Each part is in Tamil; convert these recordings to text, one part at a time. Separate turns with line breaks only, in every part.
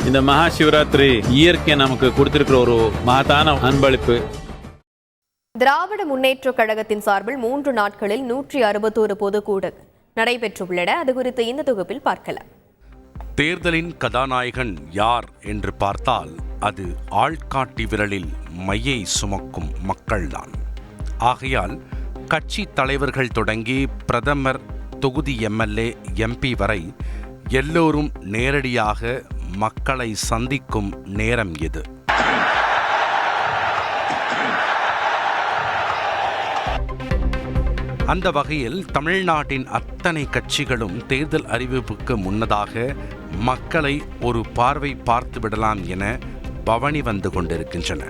இந்த மகா சிவராத்திரி இயற்கை நமக்கு கொடுத்திருக்கிற ஒரு மகத்தான அன்பளிப்பு.
திராவிட முன்னேற்றக் கழகத்தின் சார்பில் 3 நாட்களில் 161 பொதுக்கூட்டங்கள் நடைபெற்றுள்ளன. அது குறித்து இந்த தொகுப்பில் பார்க்கலாம்.
தேர்தலின் கதாநாயகன் யார் என்று பார்த்தால் அது ஆள்காட்டி விரலில் மையை சுமக்கும் மக்கள்தான். ஆகையால் கட்சி தலைவர்கள் தொடங்கி பிரதமர், தொகுதி எம்எல்ஏ, எம்பி வரை எல்லோரும் நேரடியாக மக்களை சந்திக்கும் நேரம் இது. அந்த வகையில் தமிழ்நாட்டின் அத்தனை கட்சிகளும் தேர்தல் அறிவிப்புக்கு முன்னதாக மக்களை ஒரு பார்வை பார்த்து விடலாம் என பவனி வந்து கொண்டிருக்கின்றன.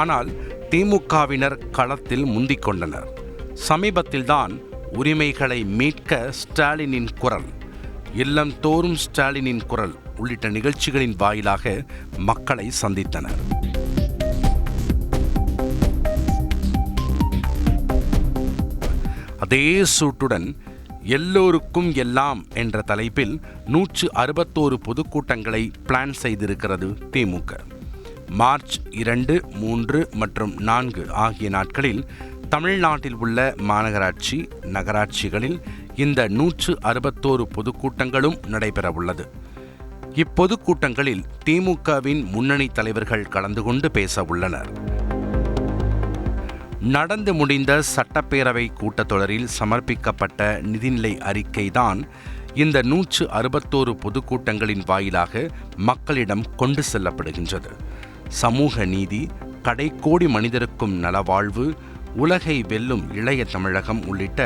ஆனால் திமுகவினர் களத்தில் முந்திக் கொண்டனர். சமீபத்தில்தான் உரிமைகளை மீட்க ஸ்டாலினின் குரல், இல்லம் தோறும் ஸ்டாலினின் குரல் உள்ளிட்ட நிகழ்ச்சிகளின் வாயிலாக மக்களை சந்தித்தனர். அதே சூட்டுடன் எல்லோருக்கும் எல்லாம் என்ற தலைப்பில் 161 பொதுக்கூட்டங்களை பிளான் செய்திருக்கிறது திமுக. மார்ச் 2, 3 மற்றும் 4 ஆகிய நாட்களில் தமிழ்நாட்டில் உள்ள மாநகராட்சி, நகராட்சிகளில் இந்த 161 பொதுக்கூட்டங்களும் நடைபெறவுள்ளது. இப்பொதுக்கூட்டங்களில் திமுகவின் முன்னணி தலைவர்கள் கலந்து கொண்டு பேச உள்ளனர். நடந்து முடிந்த சட்டப்பேரவை கூட்டத்தொடரில் சமர்ப்பிக்கப்பட்ட நிதிநிலை அறிக்கைதான் இந்த 161 பொதுக்கூட்டங்களின் வாயிலாக மக்களிடம் கொண்டு செல்லப்படுகின்றது. சமூக நீதி, கடைக்கோடி மனிதருக்கும் நலவாழ்வு, உலகை வெல்லும் இளைய தமிழகம் உள்ளிட்ட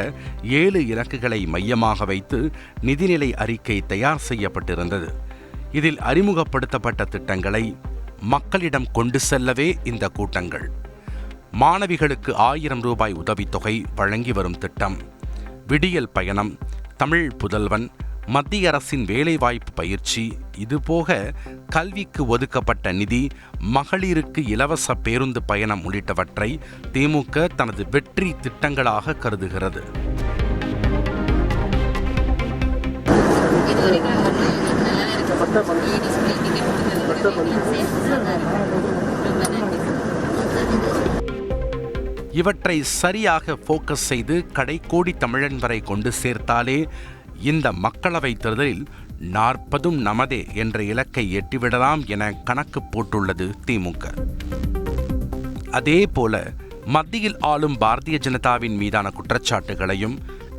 7 இலக்குகளை மையமாக வைத்து நிதிநிலை அறிக்கை தயார் செய்யப்பட்டிருந்தது. இதில் அறிமுகப்படுத்தப்பட்ட திட்டங்களை மக்களிடம் கொண்டு செல்லவே இந்த கூட்டங்கள். மாணவிகளுக்கு 1000 ரூபாய் உதவித்தொகை வழங்கி வரும் திட்டம், விடியல் பயணம், தமிழ் புதல்வன், மத்திய அரசின் வேலைவாய்ப்பு பயிற்சி, இதுபோக கல்விக்கு ஒதுக்கப்பட்ட நிதி, மகளிருக்கு இலவச பேருந்து பயணம் உள்ளிட்டவற்றை திமுக தனது வெற்றி திட்டங்களாக கருதுகிறது. இவற்றை சரியாக ஃபோக்கஸ் செய்து கடைக்கோடி தமிழன் வரை கொண்டு சேர்த்தாலே இந்த மக்களவைத் தேர்தலில் 40 நமதே என்ற இலக்கை எட்டிவிடலாம் என கணக்கு போட்டுள்ளது திமுக. அதேபோல மத்தியில் ஆளும் பாரதிய ஜனதாவின் மீதான குற்றச்சாட்டுகளையும்,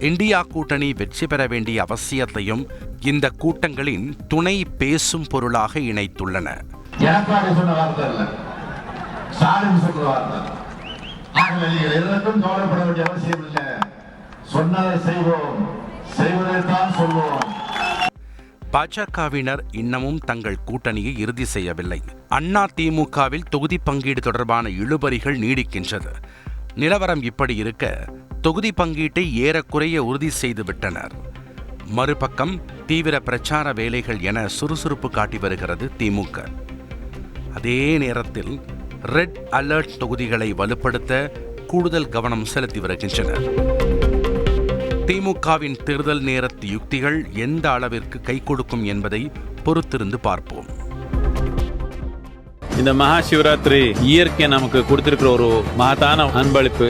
இந்தியா கூட்டணி வெற்றி பெற வேண்டிய அவசியத்தையும் இந்த கூட்டங்களின் துணை பேசும் பொருளாக இணைத்துள்ளன. பாஜகவினர் இன்னமும் தங்கள் கூட்டணியை இறுதி செய்யவில்லை. அண்ணா திமுகவில் தொகுதி பங்கீடு தொடர்பான இழுபறிகள் நீடிக்கின்றது. நிலவரம் இப்படி இருக்க தொகுதி பங்கீட்டை ஏறக்குறைய உறுதி செய்து விட்டனர். மறுபக்கம் தீவிர பிரச்சார வேலைகள் என சுறுசுறுப்பு காட்டி வருகிறது திமுக. அதே நேரத்தில் ரெட் அலர்ட் தொகுதிகளை வலுப்படுத்த கூடுதல் கவனம் செலுத்தி வருகின்றனர். திமுகவின் தேர்தல் நேரத்து யுக்திகள் எந்த அளவிற்கு கை கொடுக்கும் என்பதை பொறுத்திருந்து பார்ப்போம்.
இந்த மகா சிவராத்திரி இயற்கை நமக்கு கொடுத்திருக்கிற ஒரு மகத்தான அன்பளிப்பு.